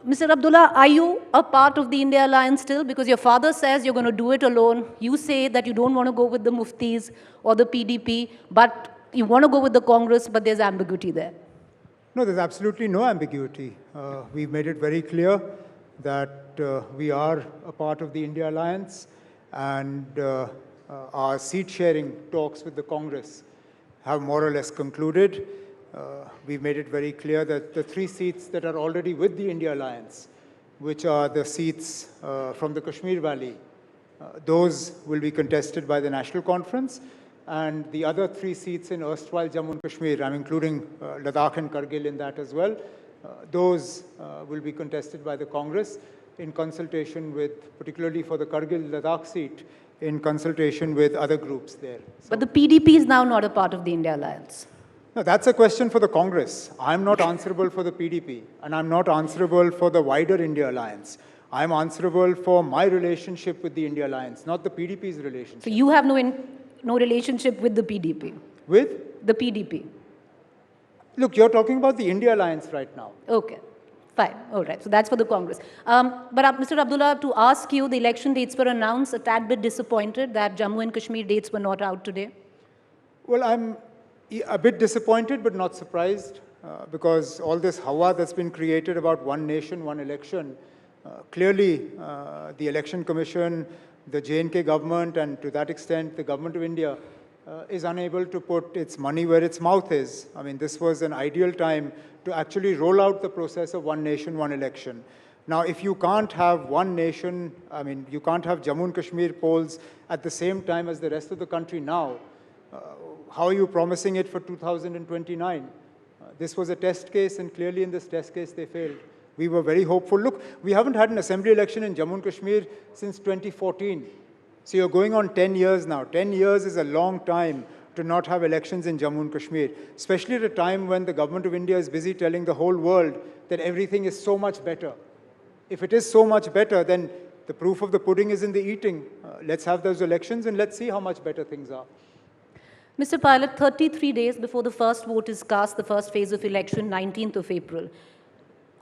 Mr. Abdullah, are you a part of the India Alliance still? Because your father says you're going to do it alone. You say that you don't want to go with the Muftis or the PDP, but you want to go with the Congress, but there's ambiguity there. No, there's absolutely no ambiguity. We've made it very clear that we are a part of the India Alliance, and our seat-sharing talks with the Congress have more or less concluded. We've made it very clear that the 3 seats that are already with the India Alliance, which are the seats from the Kashmir Valley, those will be contested by the National Conference, and the other 3 seats in erstwhile Jammu and Kashmir, I'm including Ladakh and Kargil in that as well, those will be contested by the Congress in consultation with, particularly for the Kargil Ladakh seat, in consultation with other groups there. So, but the PDP is now not a part of the India Alliance. no, that's a question for the Congress. I'm not answerable for the PDP, and I'm not answerable for the wider India Alliance. I'm answerable for my relationship with the India Alliance, not the PDP's relationship. So you have no relationship with the PDP? With? The PDP. Look, you're talking about the India Alliance right now. Okay. Fine. All right. So that's for the Congress. But Mr. Abdullah, to ask you, the election dates were announced, a tad bit disappointed that Jammu and Kashmir dates were not out today. Well, I'm a bit disappointed, but not surprised, because all this hawa that's been created about one nation, one election, clearly the Election Commission, the J&K government, and to that extent, the government of India is unable to put its money where its mouth is. I mean, this was an ideal time to actually roll out the process of one nation, one election. Now, if you can't have one nation, I mean, you can't have Jammu and Kashmir polls at the same time as the rest of the country now, how are you promising it for 2029? This was a test case, and clearly in this test case, they failed. We were very hopeful. Look, we haven't had an assembly election in Jammu and Kashmir since 2014. So you're going on 10 years now. 10 years is a long time to not have elections in Jammu and Kashmir, especially at a time when the government of India is busy telling the whole world that everything is so much better. If it is so much better, then the proof of the pudding is in the eating. Let's have those elections and let's see how much better things are. Mr. Pilot, 33 days before the first vote is cast, the first phase of election, 19th of April.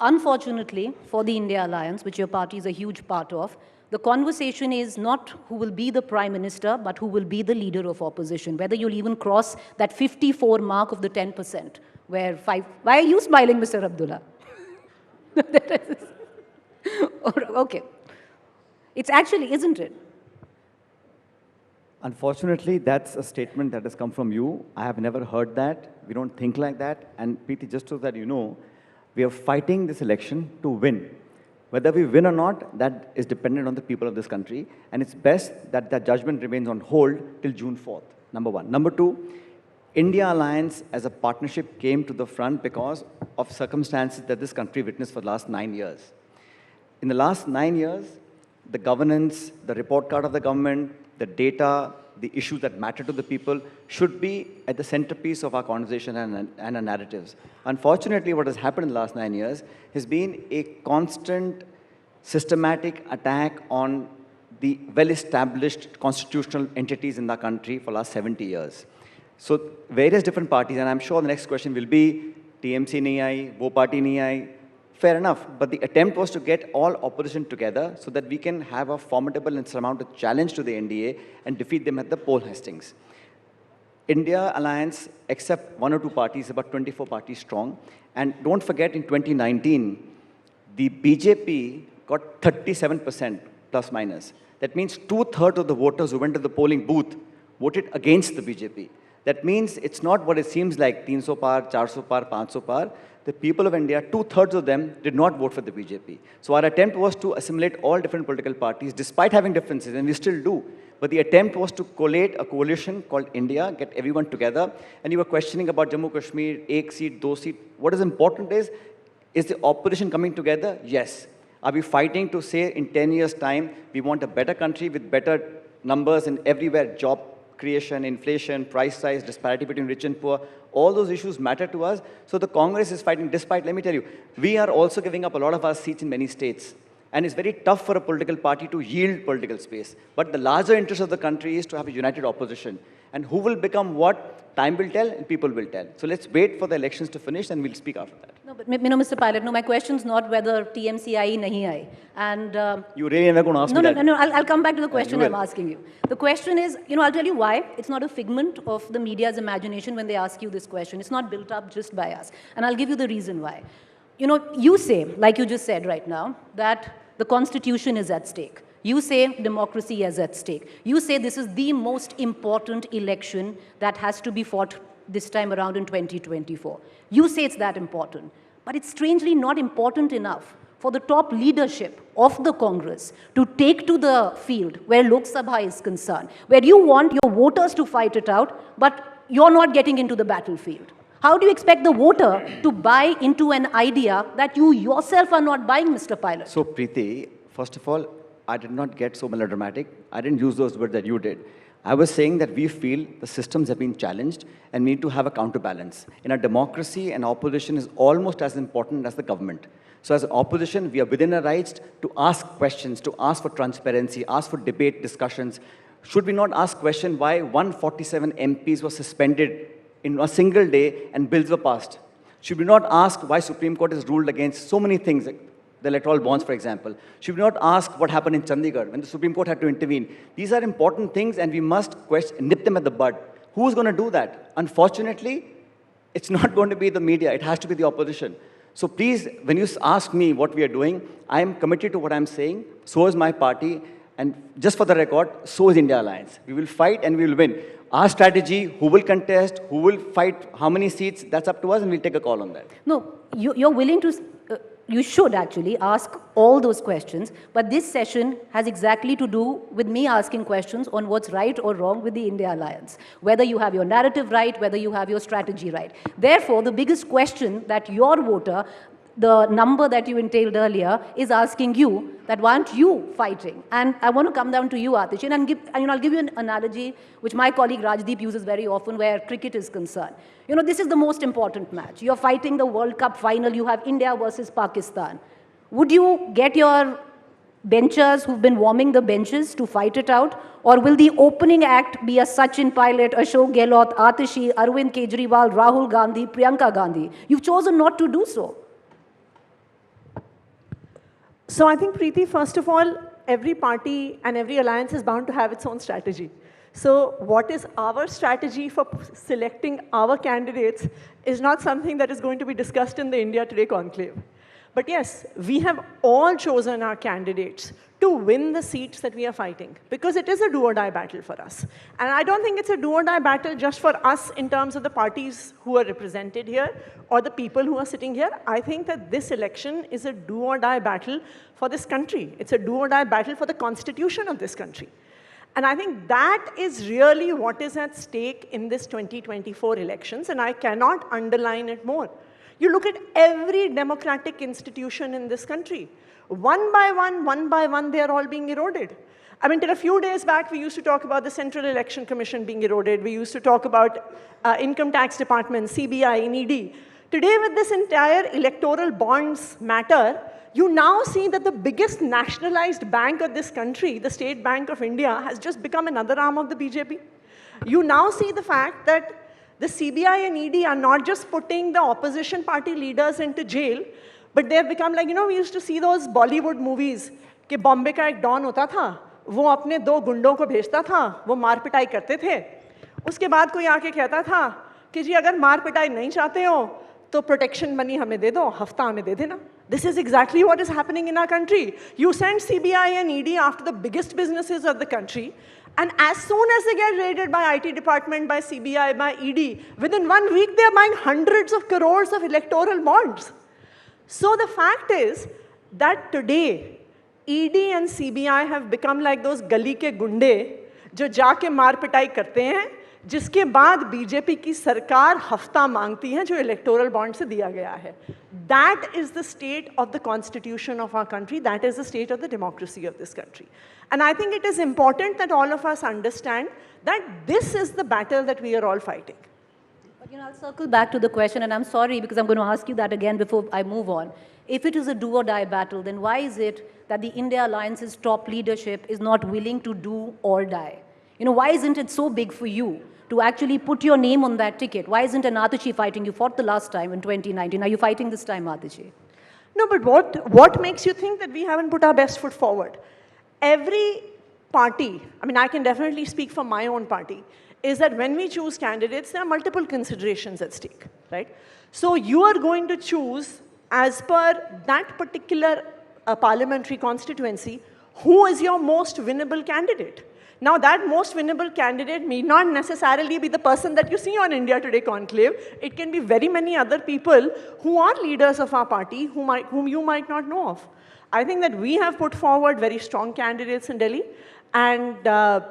Unfortunately, for the India Alliance, which your party is a huge part of, the conversation is not who will be the Prime Minister, but who will be the leader of opposition, whether you'll even cross that 54 mark of the 10%, where 5... Why are you smiling, Mr. Abdullah? Okay. It's actually, isn't it? Unfortunately, that's a statement that has come from you. I have never heard that. We don't think like that. And Preeti, just so that you know, we are fighting this election to win. Whether we win or not, that is dependent on the people of this country. And it's best that that judgment remains on hold till June 4th, number one. Number two, India Alliance as a partnership came to the front because of circumstances that this country witnessed for the last 9 years. In the last 9 years, the governance, the report card of the government, the data, the issues that matter to the people should be at the centerpiece of our conversation and our narratives. Unfortunately, what has happened in the last 9 years has been a constant, systematic attack on the well-established constitutional entities in the country for the last 70 years. So various different parties, and I'm sure the next question will be, TMC nahi aayi, wo party nahi aayi. Fair enough, but the attempt was to get all opposition together so that we can have a formidable and surmountable challenge to the NDA and defeat them at the poll hustings. India Alliance, except 1 or 2 parties, about 24 parties strong. And don't forget, in 2019, the BJP got 37% plus minus. That means 2/3 of the voters who went to the polling booth voted against the BJP. That means it's not what it seems like, 300 par, 400 par, 500 par. The people of India, 2/3 of them did not vote for the BJP. So our attempt was to assimilate all different political parties, despite having differences, and we still do. But the attempt was to collate a coalition called India, get everyone together. And you were questioning about Jammu Kashmir, 1 seat, 2 seat. What is important is the opposition coming together? Yes. Are we fighting to say in 10 years' time, we want a better country with better numbers in everywhere, job creation, inflation, price rise, disparity between rich and poor? All those issues matter to us. So the Congress is fighting, despite, let me tell you, we are also giving up a lot of our seats in many states. And it's very tough for a political party to yield political space. But the larger interest of the country is to have a united opposition. And who will become what? Time will tell and people will tell. So let's wait for the elections to finish and we'll speak after that. No, but Mr. Pilot, no, my question's not whether TMC aayi, nahi aayi. And you really are not going to ask me that? No, I'll come back to the question you I'm will. asking you. The question is, I'll tell you why. It's not a figment of the media's imagination when they ask you this question. It's not built up just by us. And I'll give you the reason why. You say, like you just said right now, that the Constitution is at stake. You say democracy is at stake. You say this is the most important election that has to be fought this time around in 2024. You say it's that important. But it's strangely not important enough for the top leadership of the Congress to take to the field where Lok Sabha is concerned, where you want your voters to fight it out, but you're not getting into the battlefield. How do you expect the voter to buy into an idea that you yourself are not buying, Mr. Pilot? So, Preeti, first of all, I did not get so melodramatic. I didn't use those words that you did. I was saying that we feel the systems have been challenged and we need to have a counterbalance. In a democracy, an opposition is almost as important as the government. So as an opposition, we are within our rights to ask questions, to ask for transparency, ask for debate, discussions. Should we not ask question why 147 MPs were suspended in a single day and bills were passed? Should we not ask why Supreme Court has ruled against so many things, the electoral bonds, for example? Should we not ask what happened in Chandigarh when the Supreme Court had to intervene? These are important things and we must nip them at the bud. Who's going to do that? Unfortunately, it's not going to be the media. It has to be the opposition. So please, when you ask me what we are doing, I am committed to what I'm saying. So is my party. And just for the record, so is India Alliance. We will fight and we will win. Our strategy, who will contest, who will fight, how many seats, that's up to us and we'll take a call on that. No, you're willing to... you should actually ask all those questions, but this session has exactly to do with me asking questions on what's right or wrong with the India Alliance, whether you have your narrative right, whether you have your strategy right. Therefore, the biggest question that your voter, the number that you entailed earlier, is asking you that why aren't you fighting? And I want to come down to you, Atishi, and I'll give you an analogy which my colleague Rajdeep uses very often where cricket is concerned. This is the most important match. You're fighting the World Cup final. You have India versus Pakistan. Would you get your benchers who've been warming the benches to fight it out? Or will the opening act be a Sachin Pilot, Ashok Gehlot, Atishi, Arvind Kejriwal, Rahul Gandhi, Priyanka Gandhi? You've chosen not to do so. So I think, Preeti, first of all, every party and every alliance is bound to have its own strategy. So what is our strategy for selecting our candidates is not something that is going to be discussed in the India Today Conclave. But yes, we have all chosen our candidates to win the seats that we are fighting, because it is a do-or-die battle for us. And I don't think it's a do-or-die battle just for us in terms of the parties who are represented here or the people who are sitting here. I think that this election is a do-or-die battle for this country. It's a do-or-die battle for the constitution of this country. And I think that is really what is at stake in this 2024 elections, and I cannot underline it more. You look at every democratic institution in this country. One by one, they are all being eroded. I mean, till a few days back, we used to talk about the Central Election Commission being eroded. We used to talk about Income Tax Department, CBI, ED. Today, with this entire electoral bonds matter, you now see that the biggest nationalized bank of this country, the State Bank of India, has just become another arm of the BJP. You now see the fact that the CBI and ED are not just putting the opposition party leaders into jail, but they have become like, we used to see those Bollywood movies, कि बॉम्बे का एक don होता था, वो अपने दो गुंडों को भेजता था, वो मार पिटाई करते थे. उसके बाद कोई आके कहता था कि जी अगर मार पिटाई नहीं चाहते हो, तो प्रोटेक्शन मनी हमें दे दो, हफ्ता हमें दे देना. This is exactly what is happening in our country. You send CBI and ED after the biggest businesses of the country, and as soon as they get raided by IT department, by CBI, by ED, within 1 week they are buying hundreds of crores of electoral bonds. So the fact is that today, ED and CBI have become like those गली के गुंडे जो जाके मार पिटाई करते हैं, जिसके बाद बीजेपी की सरकार हफ्ता मांगती है जो इलेक्टोरल बॉन्ड से दिया गया है. That is the state of the constitution of our country. That is the state of the democracy of this country. And I think it is important that all of us understand that this is the battle that we are all fighting. But I'll circle back to the question, and I'm sorry because I'm going to ask you that again before I move on. If it is a do-or-die battle, then why is it that the India Alliance's top leadership is not willing to do or die? Why isn't it so big for you to actually put your name on that ticket? Why isn't an Atishi fighting? You fought the last time in 2019. Are you fighting this time, Atishi? No, but what makes you think that we haven't put our best foot forward? Every party, I mean, I can definitely speak for my own party, is that when we choose candidates, there are multiple considerations at stake, right? So you are going to choose, as per that particular parliamentary constituency, who is your most winnable candidate. Now, that most winnable candidate may not necessarily be the person that you see on India Today Conclave. It can be very many other people who are leaders of our party whom you might not know of. I think that we have put forward very strong candidates in Delhi, and I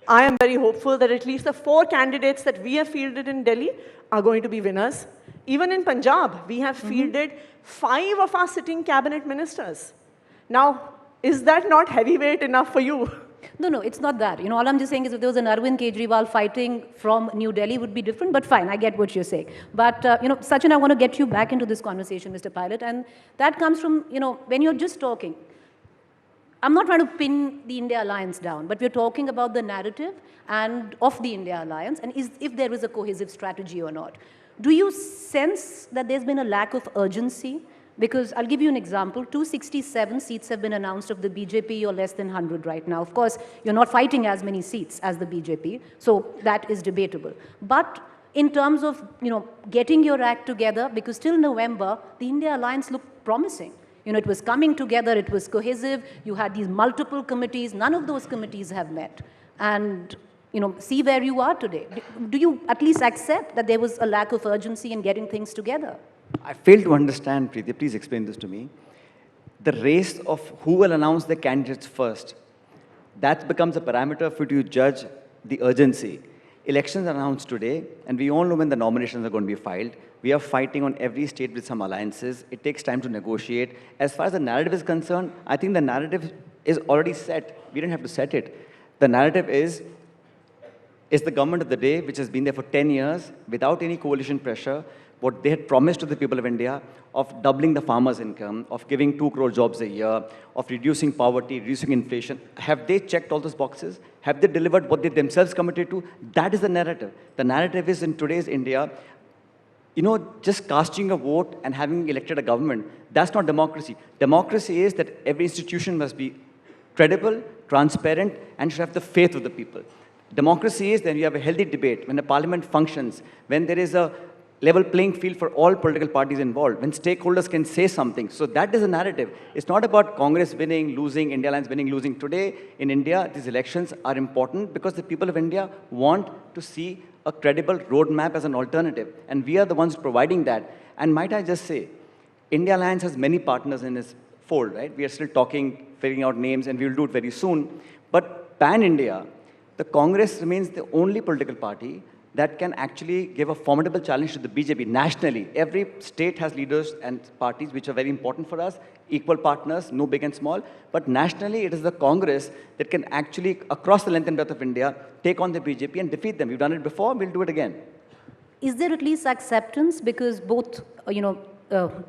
am very hopeful that at least the 4 candidates that we have fielded in Delhi are going to be winners. Even in Punjab, we have fielded 5 of our sitting cabinet ministers. Now, is that not heavyweight enough for you? No, it's not that. All I'm just saying is if there was an Arvind Kejriwal fighting from New Delhi, it would be different, but fine, I get what you're saying. But, Sachin, I want to get you back into this conversation, Mr. Pilot, and that comes from, when you're just talking. I'm not trying to pin the India Alliance down, but we're talking about the narrative and of the India Alliance, and if there is a cohesive strategy or not. Do you sense that there's been a lack of urgency? Because I'll give you an example. 267 seats have been announced of the BJP. You're less than 100 right now. Of course, you're not fighting as many seats as the BJP, so that is debatable. But in terms of, getting your act together, because till November, the India Alliance looked promising. It was coming together, it was cohesive, you had these multiple committees, none of those committees have met. And, see where you are today. Do you at least accept that there was a lack of urgency in getting things together? I fail to understand, Preeti. Please explain this to me. The race of who will announce the candidates first, that becomes a parameter for you to judge the urgency. Elections are announced today, and we all know when the nominations are going to be filed. We are fighting on every state with some alliances. It takes time to negotiate. As far as the narrative is concerned, I think the narrative is already set. We don't have to set it. The narrative is the government of the day, which has been there for 10 years, without any coalition pressure, what they had promised to the people of India of doubling the farmers' income, of giving 2 crore jobs a year, of reducing poverty, reducing inflation. Have they checked all those boxes? Have they delivered what they themselves committed to? That is the narrative. The narrative is in today's India, just casting a vote and having elected a government, that's not democracy. Democracy is that every institution must be credible, transparent, and should have the faith of the people. Democracy is when you have a healthy debate, when the parliament functions, when there is a level playing field for all political parties involved, when stakeholders can say something. So that is a narrative. It's not about Congress winning, losing, India Alliance winning, losing. Today in India, these elections are important because the people of India want to see a credible roadmap as an alternative. And we are the ones providing that. And might I just say, India Alliance has many partners in its fold, right? We are still talking, figuring out names, and we'll do it very soon. But pan-India, the Congress remains the only political party that can actually give a formidable challenge to the BJP nationally. Every state has leaders and parties which are very important for us, equal partners, no big and small. But nationally, it is the Congress that can actually, across the length and breadth of India, take on the BJP and defeat them. We've done it before, we'll do it again. Is there at least acceptance? Because both Mr.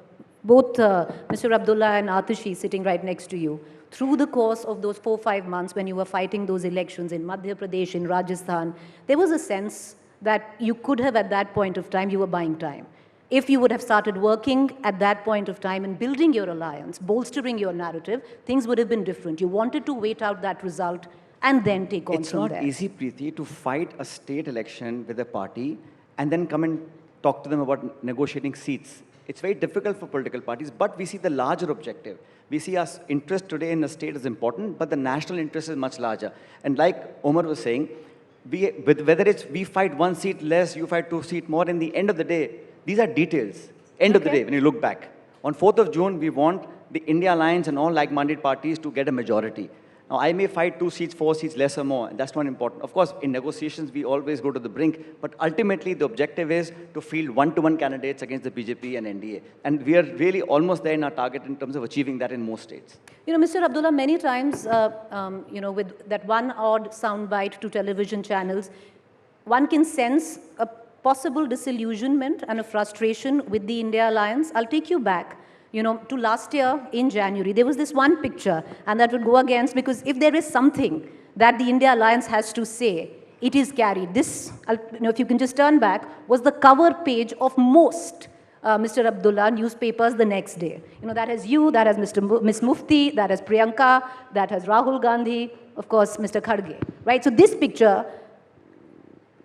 Abdullah and Atishi sitting right next to you, through the course of those 4-5 months when you were fighting those elections in Madhya Pradesh, in Rajasthan, there was a sense that you could have, at that point of time, you were buying time. If you would have started working at that point of time and building your alliance, bolstering your narrative, things would have been different. You wanted to wait out that result and then take on from there. It's not easy, Preeti, to fight a state election with a party and then come and talk to them about negotiating seats. It's very difficult for political parties, but we see the larger objective. We see our interest today in the state is important, but the national interest is much larger. And like Omar was saying, whether it's we fight 1 seat less, you fight 2 seats more, in the end of the day, these are details. End of the day, when you look back. On 4th of June, we want the India Alliance and all like-minded parties to get a majority. Now, I may fight 2 seats, 4 seats, less or more. That's not important. Of course, in negotiations, we always go to the brink. But ultimately, the objective is to field one-to-one candidates against the BJP and NDA. And we are really almost there in our target in terms of achieving that in most states. Mr. Abdullah, many times, with that one odd soundbite to television channels, one can sense a possible disillusionment and a frustration with the India Alliance. I'll take you back to last year in January, there was this one picture, and that would go against, because if there is something that the India Alliance has to say, it is carried. This, if you can just turn back, was the cover page of most Mr. Abdullah newspapers the next day. That has you, that has Ms. Mufti, that has Priyanka, that has Rahul Gandhi, of course, Mr. Kharge, right? So this picture,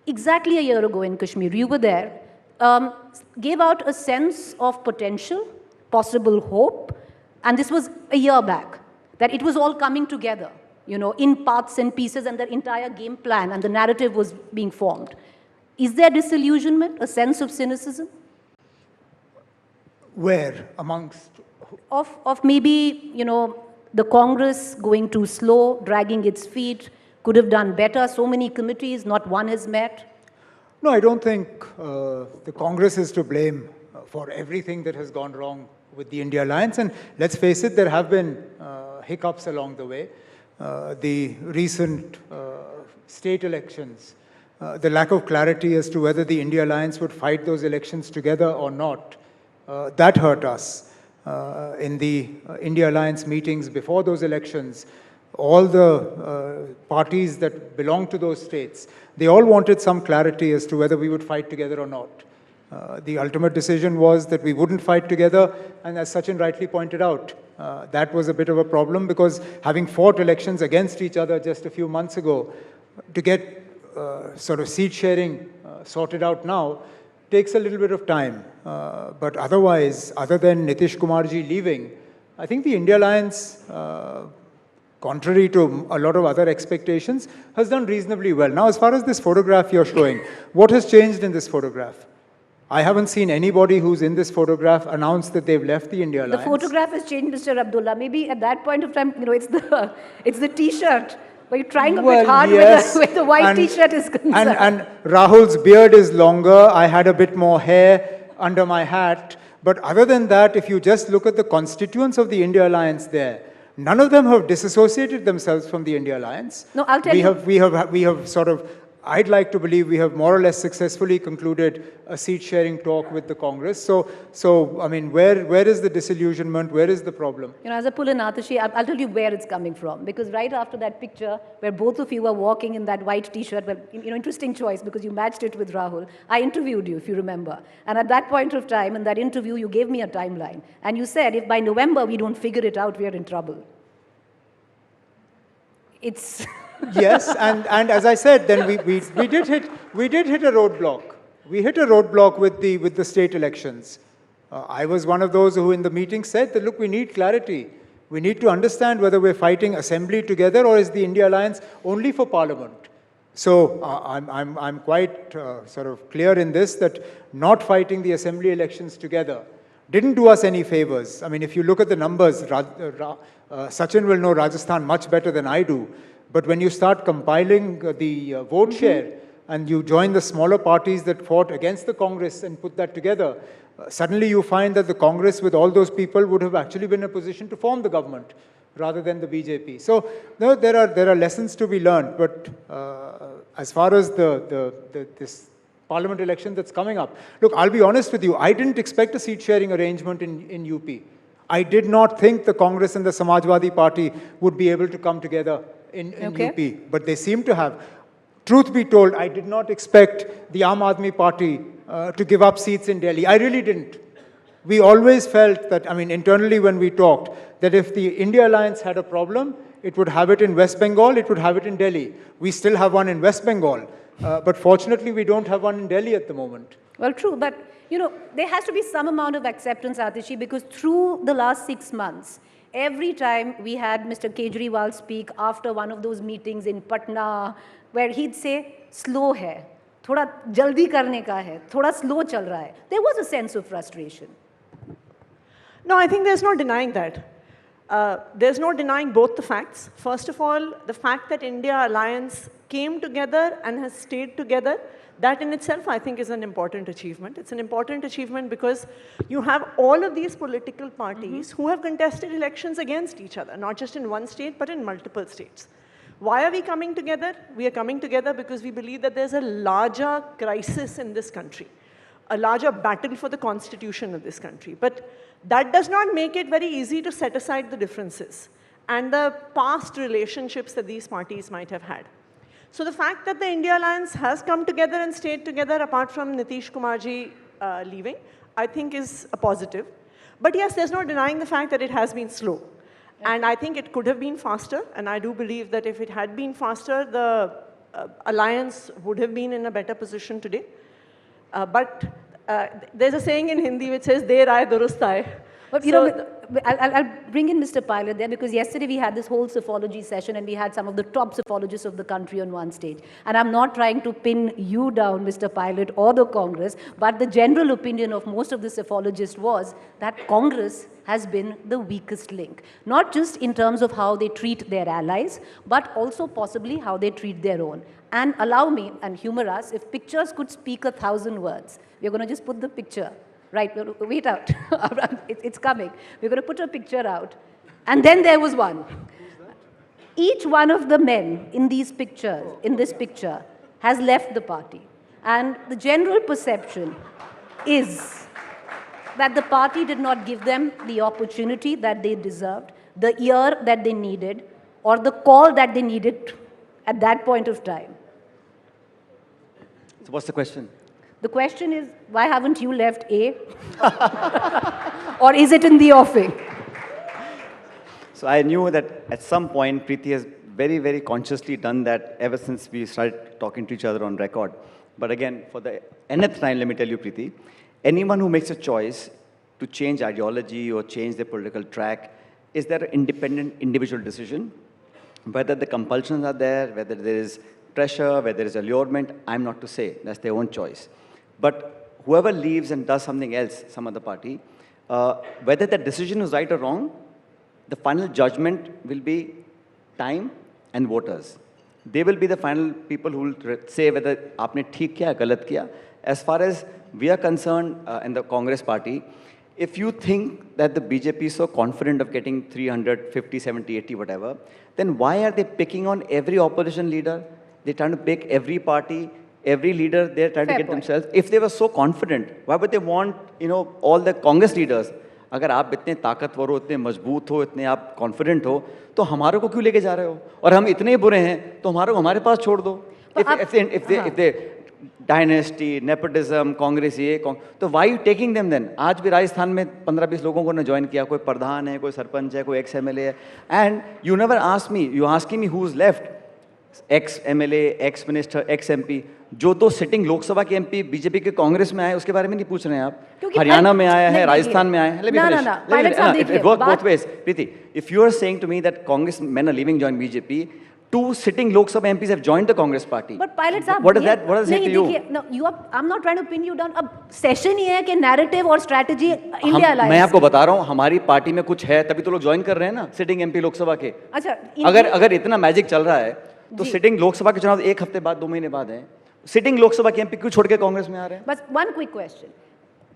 exactly a year ago in Kashmir, you were there, gave out a sense of potential, possible hope, and this was a year back, that it was all coming together, in parts and pieces, and the entire game plan and the narrative was being formed. Is there disillusionment, a sense of cynicism? Where? Amongst? Of maybe, the Congress going too slow, dragging its feet, could have done better, so many committees, not one has met. No, I don't think the Congress is to blame for everything that has gone wrong with the India Alliance. And let's face it, there have been hiccups along the way. The recent state elections, the lack of clarity as to whether the India Alliance would fight those elections together or not, that hurt us. In the India Alliance meetings before those elections, all the parties that belong to those states, they all wanted some clarity as to whether we would fight together or not. The ultimate decision was that we wouldn't fight together, and as Sachin rightly pointed out, that was a bit of a problem, because having fought elections against each other just a few months ago, to get sort of seat sharing sorted out now takes a little bit of time. But otherwise, other than Nitish Kumarji leaving, I think the India Alliance, contrary to a lot of other expectations, has done reasonably well. Now, as far as this photograph you're showing, what has changed in this photograph? I haven't seen anybody who's in this photograph announce that they've left the India Alliance. The photograph has changed, Mr. Abdullah. Maybe at that point of time, it's the T-shirt. But you're trying a bit hard, yes, where the white T-shirt is concerned. And Rahul's beard is longer. I had a bit more hair under my hat. But other than that, if you just look at the constituents of the India Alliance there, none of them have disassociated themselves from the India Alliance. No, I'll tell you. We have sort of, I'd like to believe we have more or less successfully concluded a seat-sharing talk with the Congress. So I mean, where is the disillusionment? Where is the problem? As a pull in Atishi, I'll tell you where it's coming from. Because right after that picture, where both of you were walking in that white T-shirt, well, interesting choice because you matched it with Rahul. I interviewed you, if you remember. And at that point of time, in that interview, you gave me a timeline. And you said, if by November we don't figure it out, we are in trouble. It's... Yes, and as I said, then we did hit a roadblock. We hit a roadblock with the state elections. I was one of those who in the meeting said that, look, we need clarity. We need to understand whether we're fighting assembly together or is the India Alliance only for parliament. So I'm quite sort of clear in this that not fighting the assembly elections together didn't do us any favors. I mean, if you look at the numbers, Sachin will know Rajasthan much better than I do. But when you start compiling the vote share and you join the smaller parties that fought against the Congress and put that together, suddenly you find that the Congress with all those people would have actually been in a position to form the government rather than the BJP. So no, there are lessons to be learned. But as far as this parliament election that's coming up, look, I'll be honest with you, I didn't expect a seat-sharing arrangement in UP. I did not think the Congress and the Samajwadi Party would be able to come together in UP, but they seem to have. Truth be told, I did not expect the Aam Aadmi Party to give up seats in Delhi. I really didn't. We always felt that, I mean, internally when we talked, that if the India Alliance had a problem, it would have it in West Bengal, it would have it in Delhi. We still have one in West Bengal, but fortunately we don't have one in Delhi at the moment. Well, true, but there has to be some amount of acceptance, Atishi, because through the last 6 months, every time we had Mr. Kejriwal speak after one of those meetings in Patna, where he'd say, slow hai, thoda jaldi karne ka hai, thoda slow chal raha hai. There was a sense of frustration. No, I think there's no denying that. There's no denying both the facts. First of all, the fact that India Alliance came together and has stayed together, that in itself, I think, is an important achievement. It's an important achievement because you have all of these political parties who have contested elections against each other, not just in one state, but in multiple states. Why are we coming together? We are coming together because we believe that there's a larger crisis in this country. a larger battle for the constitution of this country. But that does not make it very easy to set aside the differences and the past relationships that these parties might have had. So the fact that the India Alliance has come together and stayed together apart from Nitish Kumarji leaving, I think is a positive. But yes, there's no denying the fact that it has been slow. And I think it could have been faster, and I do believe that if it had been faster, the alliance would have been in a better position today. But there's a saying in Hindi which says, "Der aaye durust aaye." But you know, I'll bring in Mr. Pilot there, because yesterday we had this whole psephology session and we had some of the top psephologists of the country on one stage. And I'm not trying to pin you down, Mr. Pilot, or the Congress, but the general opinion of most of the psephologists was that Congress has been the weakest link. Not just in terms of how they treat their allies, but also possibly how they treat their own. And allow me, and humor us, if pictures could speak 1,000 words, we're going to just put the picture. Right, wait out. It's coming. We're going to put a picture out. And then there was one. Each one of the men in these pictures, in this picture, has left the party. And the general perception is that the party did not give them the opportunity that they deserved, the ear that they needed, or the call that they needed at that point of time. So what's the question? The question is, why haven't you left A? Or is it in the offing? So I knew that at some point, Preeti has very, very consciously done that ever since we started talking to each other on record. But again, for the nth time, let me tell you, Preeti, anyone who makes a choice to change ideology or change their political track, is there an independent individual decision? Whether the compulsions are there, whether there is pressure, whether there is allurement, I'm not to say. That's their own choice. But whoever leaves and does something else, some other party, whether that decision is right or wrong, the final judgment will be time and voters. They will be the final people who will say whether aapne theek kiya, galat kiya. As far as we are concerned in the Congress party, if you think that the BJP is so confident of getting 350, 70, 80, whatever, then why are they picking on every opposition leader? They're trying to pick every party, every leader, they're trying to get themselves. If they were so confident, why would they want, all the Congress leaders? अगर आप इतने ताकतवर हो, इतने मजबूत हो, इतने आप कॉन्फिडेंट हो, तो हमारे को क्यों लेके जा रहे हो? और हम इतने बुरे हैं, तो हमारे को हमारे पास छोड़ दो. If they dynasty, nepotism, Congress ये, तो why are you taking them then? आज भी राजस्थान में 15-20 लोगों को ने ज्वाइन किया, कोई प्रधान है, कोई सरपंच है, कोई ex-MLA है, and you never ask me, you asking me who's left, ex-MLA, ex-minister, ex-MP, जो तो सिटिंग लोकसभा के एमपी बीजेपी के कांग्रेस में आए उसके बारे में नहीं पूछ रहे हैं आप. हरियाणा में आया है, राजस्थान में आया है. Let me finish. It works both ways. Preeti, if you are saying to me that Congress men are leaving join BJP, 2 sitting Lok Sabha MPs have joined the Congress party. But pilots are. What does that say to you? No, I'm not trying to pin you down. अब session ही है कि narrative और strategy India alliance. मैं आपको बता रहा हूँ, हमारी पार्टी में कुछ है, तभी तो लोग ज्वाइन कर रहे हैं ना, सिटिंग एमपी लोकसभा के. अच्छा, अगर इतना मैजिक चल रहा है, तो सिटिंग लोकसभा के चुनाव 1 हफ्ते बाद, 2 महीने बाद है. Sitting Lok Sabha के एमपी क्यों छोड़ के कांग्रेस में आ रहे हैं? But one quick question.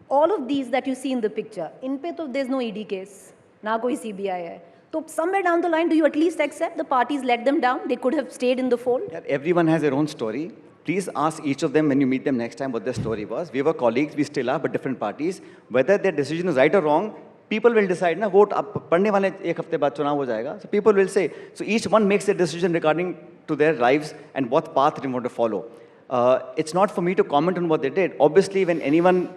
All of these that you see in the picture, इन पे तो there's no ED case, ना कोई CBI है. So somewhere down the line, do you at least accept the parties let them down? They could have stayed in the fold? Yeah, everyone has their own story. Please ask each of them when you meet them next time what their story was. We were colleagues, we still are, but different parties. Whether their decision is right or wrong, people will decide. ना vote अब पढ़ने वाले 1 हफ्ते बाद चुनाव हो जाएगा. So people will say. So each one makes their decision regarding to their lives and what path they want to follow. It's not for me to comment on what they did. Obviously, when anyone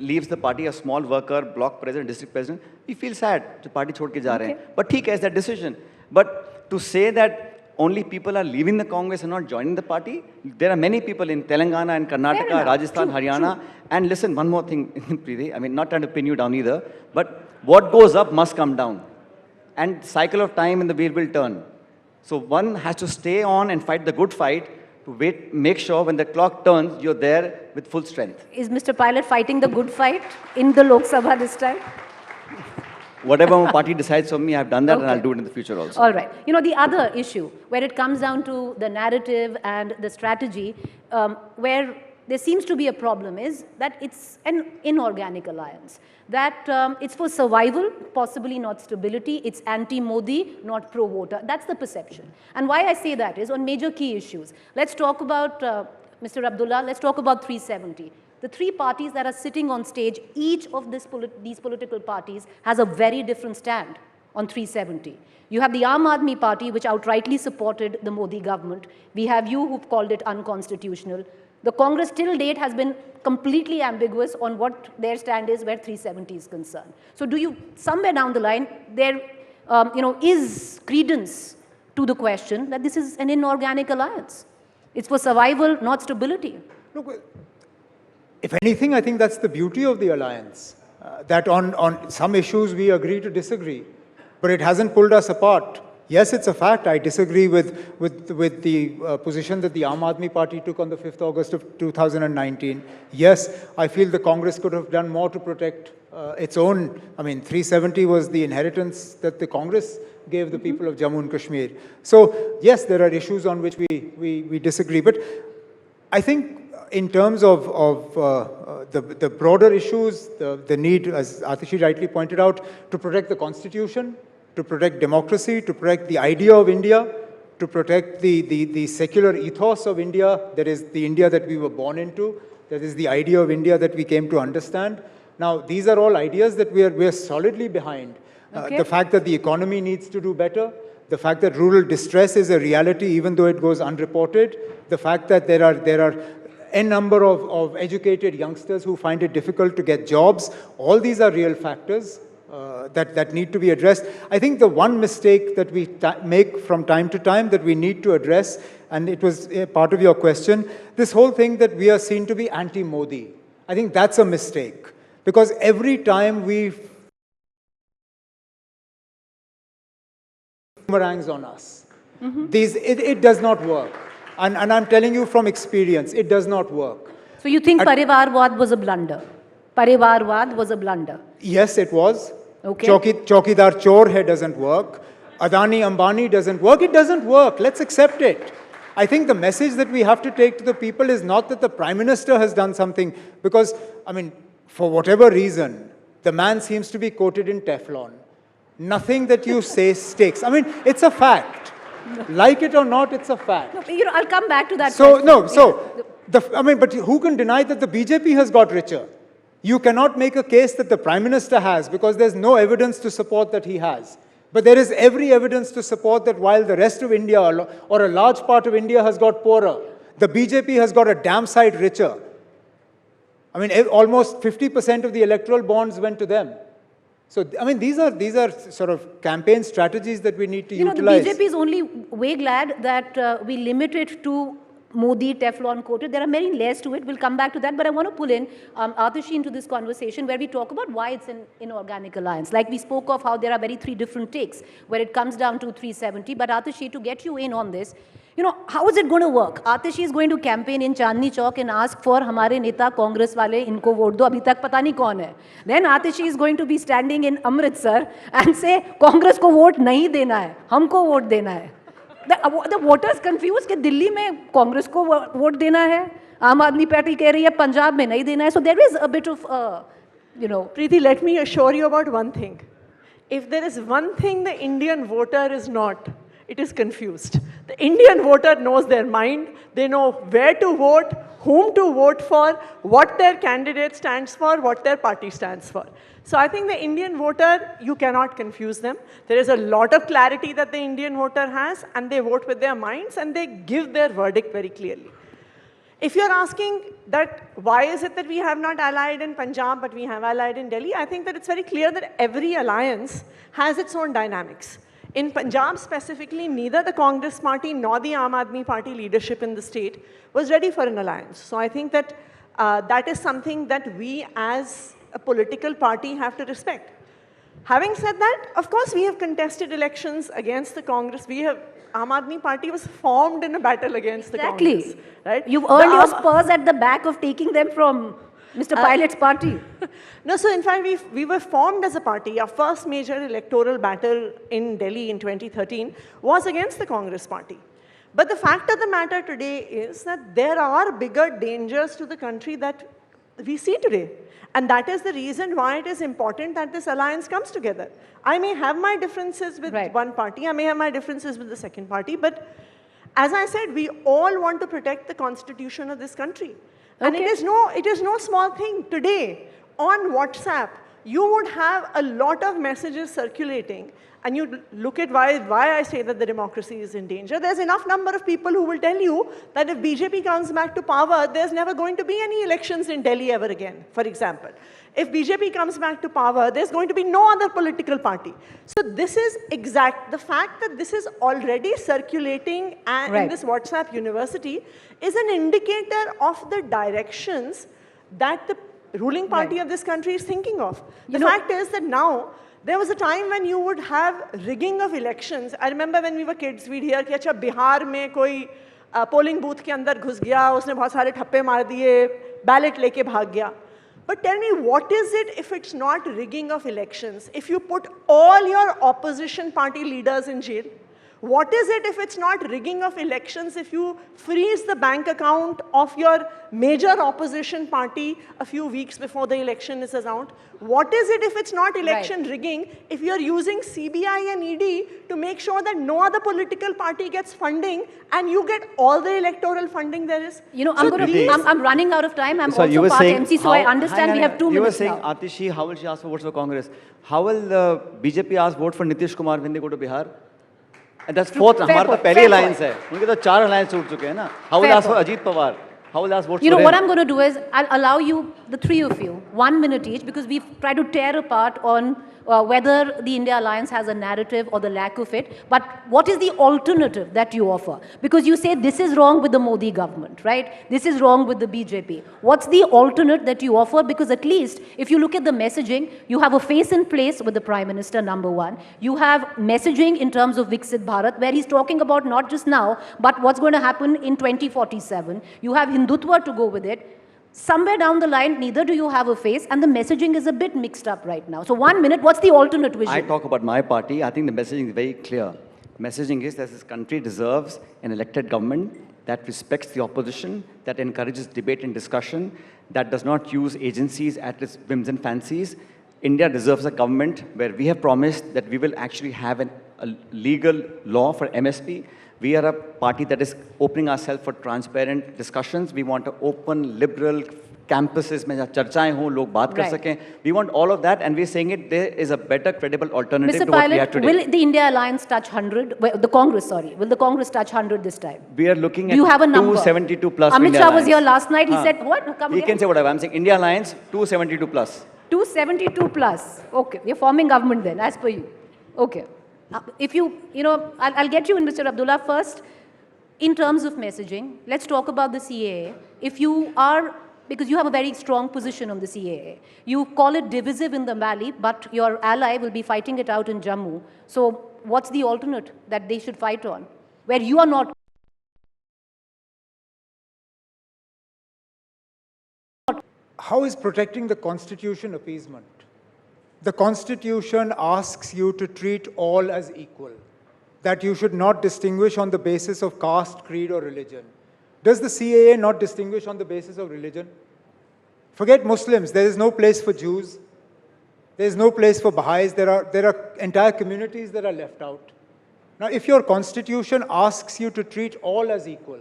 leaves the party, a small worker, block president, district president, we feel sad. The party छोड़ के जा रहे हैं. But ठीक है, it's that decision. But to say that only people are leaving the Congress and not joining the party, there are many people in Telangana and Karnataka, Rajasthan, Haryana. And listen, one more thing, Preeti. I mean, not trying to pin you down either, but what goes up must come down. And cycle of time and the wheel will turn. So one has to stay on and fight the good fight. To wait, make sure when the clock turns, you're there with full strength. Is Mr. Pilot fighting the good fight in the Lok Sabha this time? Whatever my party decides for me, I've done that and I'll do it in the future also. All right. The other issue, where it comes down to the narrative and the strategy, where there seems to be a problem is that it's an inorganic alliance. That it's for survival, possibly not stability. It's anti-Modi, not pro-voter. That's the perception. And why I say that is on major key issues. Let's talk about, Mr. Abdullah, let's talk about 370. The three parties that are sitting on stage, each of these political parties has a very different stand on 370. You have the Aam Aadmi Party, which outrightly supported the Modi government. We have you who've called it unconstitutional. The Congress till date has been completely ambiguous on what their stand is where 370 is concerned. So do you, somewhere down the line, there is credence to the question that this is an inorganic alliance? It's for survival, not stability. Look, if anything, I think that's the beauty of the alliance, that on some issues we agree to disagree, but it hasn't pulled us apart. Yes, it's a fact. I disagree with the position that the Aam Aadmi Party took on the 5th August of 2019. Yes, I feel the Congress could have done more to protect its own. I mean, 370 was the inheritance that the Congress gave the people of Jammu and Kashmir. So, yes, there are issues on which we disagree. But I think in terms of the broader issues, the need, as Atishi rightly pointed out, to protect the Constitution, to protect democracy, to protect the idea of India, to protect the secular ethos of India, that is the India that we were born into, that is the idea of India that we came to understand. Now, these are all ideas that we are solidly behind. Okay. The fact that the economy needs to do better, the fact that rural distress is a reality even though it goes unreported, the fact that there are a number of educated youngsters who find it difficult to get jobs, all these are real factors that need to be addressed. I think the one mistake that we make from time to time that we need to address, and it was part of your question, this whole thing that we are seen to be anti-Modi. I think that's a mistake, because every time we boomerangs on us, it does not work. And I'm telling you from experience, it does not work. So you think Parivarwad was a blunder? Parivarwad was a blunder? Yes, it was. Okay. Chaukidar Chor hai doesn't work. Adani Ambani doesn't work. It doesn't work. Let's accept it. I think the message that we have to take to the people is not that the Prime Minister has done something, because, I mean, for whatever reason, the man seems to be coated in Teflon. Nothing that you say sticks. I mean, it's a fact. Like it or not, it's a fact. No, I'll come back to that. So, question. but who can deny that the BJP has got richer? You cannot make a case that the Prime Minister has, because there's no evidence to support that he has. But there is every evidence to support that while the rest of India, or a large part of India, has got poorer, the BJP has got a damn sight richer. I mean, almost 50% of the electoral bonds went to them. So, I mean, these are sort of campaign strategies that we need to utilize. The BJP is only way glad that we limit it to Modi, Teflon coated. There are many layers to it. We'll come back to that. But I want to pull in Atishi into this conversation where we talk about why it's an inorganic alliance. Like we spoke of how there are three different takes where it comes down to 370. But Atishi, to get you in on this, how is it going to work? Atishi is going to campaign in Chandni Chowk and ask for hamare neta Congress wale inko vote do. Abhi tak pata nahi kaun hai. Then Atishi is going to be standing in Amritsar and say, Congress ko vote nahi dena hai. Humko vote dena hai. The voters confused कि दिल्ली में कांग्रेस को vote देना है, आम आदमी party कह रही है पंजाब में नहीं देना है. So there is a bit of, Preeti, let me assure you about one thing. If there is one thing the Indian voter is not, it is confused. The Indian voter knows their mind. They know where to vote, whom to vote for, what their candidate stands for, what their party stands for. So I think the Indian voter, you cannot confuse them. There is a lot of clarity that the Indian voter has, and they vote with their minds, and they give their verdict very clearly. If you're asking that why is it that we have not allied in Punjab, but we have allied in Delhi, I think that it's very clear that every alliance has its own dynamics. In Punjab specifically, neither the Congress party nor the Aam Aadmi Party leadership in the state was ready for an alliance. So I think that that is something that we as a political party have to respect. Having said that, of course, we have contested elections against the Congress. Aam Aadmi Party was formed in a battle against the Congress. Right? You've earned your spurs at the back of taking them from Mr. Pilot's party. No, so in fact, we were formed as a party. Our first major electoral battle in Delhi in 2013 was against the Congress party. But the fact of the matter today is that there are bigger dangers to the country that we see today. And that is the reason why it is important that this alliance comes together. I may have my differences with one party, I may have my differences with the second party, but as I said, we all want to protect the constitution of this country. And Okay. it is no small thing. Today, on WhatsApp, you would have a lot of messages circulating. And you look at why I say that the democracy is in danger. There's enough number of people who will tell you that if BJP comes back to power, there's never going to be any elections in Delhi ever again, for example. If BJP comes back to power, there's going to be no other political party. So this is the fact that this is already circulating in this WhatsApp university is an indicator of the directions that the ruling party of this country is thinking of. The fact is that now, there was a time when you would have rigging of elections. I remember when we were kids, we'd hear कि अच्छा बिहार में कोई polling booth के अंदर घुस गया, उसने बहुत सारे ठप्पे मार दिए, ballot लेके भाग गया. But tell me, what is it if it's not rigging of elections? If you put all your opposition party leaders in jail, what is it if it's not rigging of elections if you freeze the bank account of your major opposition party a few weeks before the election is announced? What is it if it's not election rigging if you're using CBI and ED to make sure that no other political party gets funding and you get all the electoral funding there is? I'm running out of time. I'm you also were part saying MC, so I understand we have 2 You were minutes saying, now. Atishi, how will she ask for votes for Congress? How will BJP ask vote for Nitish Kumar when they go to Bihar? And that's fourth. हमारा तो पहली alliance है. उनके तो 4 alliance छूट चुके हैं ना. How will ask for Ajit Pawar? How will ask votes for him? What I'm going to do is I'll allow you, the 3 of you, 1 minute each, because we've tried to tear apart on whether the India Alliance has a narrative or the lack of it. But what is the alternative that you offer? Because you say this is wrong with the Modi government, right? This is wrong with the BJP. What's the alternate that you offer? Because at least if you look at the messaging, you have a face in place with the Prime Minister, number one. You have messaging in terms of Viksit Bharat, where he's talking about not just now, but what's going to happen in 2047. You have Hindutva to go with it. Somewhere down the line, neither do you have a face, and the messaging is a bit mixed up right now. So 1 minute, what's the alternate vision? I talk about my party. I think the messaging is very clear. Messaging is that this country deserves an elected government that respects the opposition, that encourages debate and discussion, that does not use agencies at its whims and fancies. India deserves a government where we have promised that we will actually have a legal law for MSP. We are a party that is opening ourselves for transparent discussions. We want to open liberal campuses में जहाँ चर्चाएं हों, लोग बात कर सकें. We want all of that, and we're saying it. There is a better, credible alternative to what we have today. Will the India Alliance touch 100? Well, the Congress, sorry. Will the Congress touch 100 this time? We are looking at Do you have a number? 272 plus. Amit India Shah was Alliance. here last night. He said, what? Come He again? can say whatever. I'm saying India Alliance 272 plus. 272 plus. Okay, we're forming government then, as per you. Okay. If I'll get you in, Mr. Abdullah, first. In terms of messaging, let's talk about the CAA. If you are, because you have a very strong position on the CAA, you call it divisive in the valley, but your ally will be fighting it out in Jammu. So what's the alternate that they should fight on, where you are not? How is protecting the Constitution appeasement? The Constitution asks you to treat all as equal, that you should not distinguish on the basis of caste, creed, or religion. Does the CAA not distinguish on the basis of religion? Forget Muslims. There is no place for Jews. There is no place for Baha'is. There are entire communities that are left out. Now, if your Constitution asks you to treat all as equal,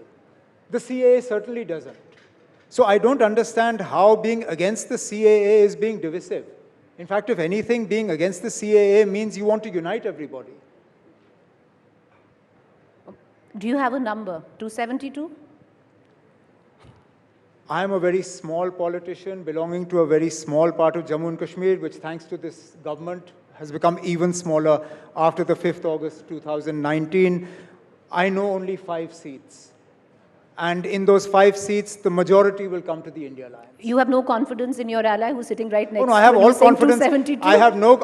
the CAA certainly doesn't. So I don't understand how being against the CAA is being divisive. In fact, if anything, being against the CAA means you want to unite everybody. Do you have a number? 272? I am a very small politician belonging to a very small part of Jammu and Kashmir, which thanks to this government has become even smaller after the 5th August 2019. I know only 5 seats. And in those 5 seats, the majority will come to the India Alliance. You have no confidence in your ally who's sitting right next to you? No, I have all confidence. 272?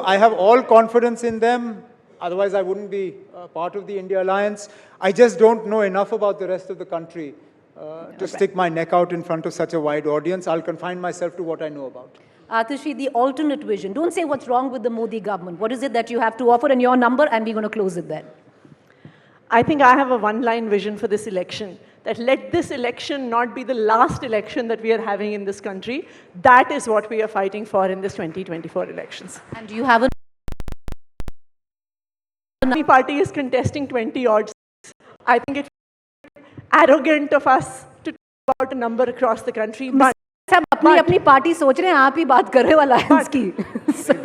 I have all confidence in them. Otherwise, I wouldn't be part of the India Alliance. I just don't know enough about the rest of the country to stick my neck out in front of such a wide audience. I'll confine myself to what I know about. Atishi, the alternate vision. Don't say what's wrong with the Modi government. What is it that you have to offer, and your number, and we're going to close it then. I think I have a one-line vision for this election, that let this election not be the last election that we are having in this country. That is what we are fighting for in this 2024 elections. And do you have a... The party is contesting 20 odd seats. I think it's arrogant of us about a number across the country. But सब अपनी party सोच रहे हैं, आप ही बात कर रहे हो alliance की.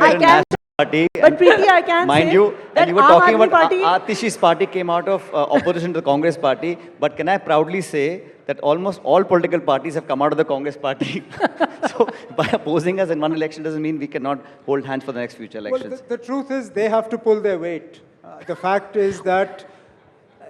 I can, Party, but Preeti, I can mind say you, that and you were Aam talking Aadmi about Party, Atishi's party came out of opposition to the Congress party, but can I proudly say that almost all political parties have come out of the Congress party. So by opposing us in one election doesn't mean we cannot hold hands for the next future elections. Well, the truth is they have to pull their weight. The fact is that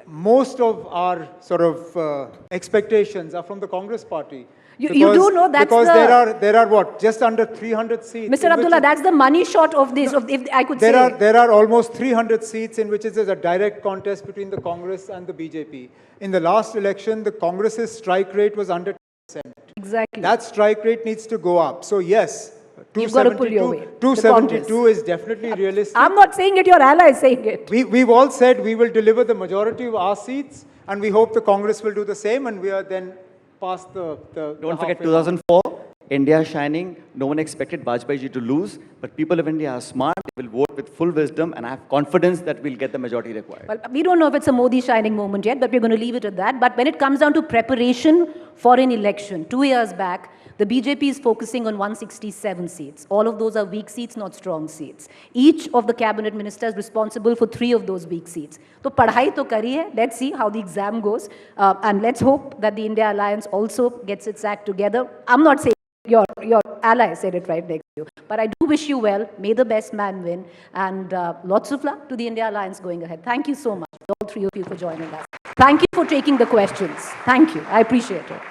most of our sort of expectations are from the Congress party. You do know that's because the... there are what, just under 300 seats. Mr. Abdullah, that's the money shot of this, if I could say. There are almost 300 seats in which there's a direct contest between the Congress and the BJP. In the last election, the Congress's strike rate was under 10%. Exactly. That strike rate needs to go up. So yes, You've got to pull your weight. 272 is definitely realistic. I'm not saying it, your ally is saying it. We've all said we will deliver the majority of our seats, and we hope the Congress will do the same, and we are then past the Don't forget 2004, India shining. No one expected Vajpayee ji to lose, but people of India are smart. They will vote with full wisdom, and I have confidence that we'll get the majority required. Well, we don't know if it's a Modi shining moment yet, but we're going to leave it at that. But when it comes down to preparation for an election, 2 years back, the BJP is focusing on 167 seats. All of those are weak seats, not strong seats. Each of the cabinet ministers responsible for 3 of those weak seats. So, padhai to kari hai. Let's see how the exam goes. And let's hope that the India Alliance also gets its act together. I'm not saying your ally said it right next to you. But I do wish you well. May the best man win. And lots of luck to the India Alliance going ahead. Thank you so much, all 3 of you, for joining us. Thank you for taking the questions. Thank you. I appreciate it.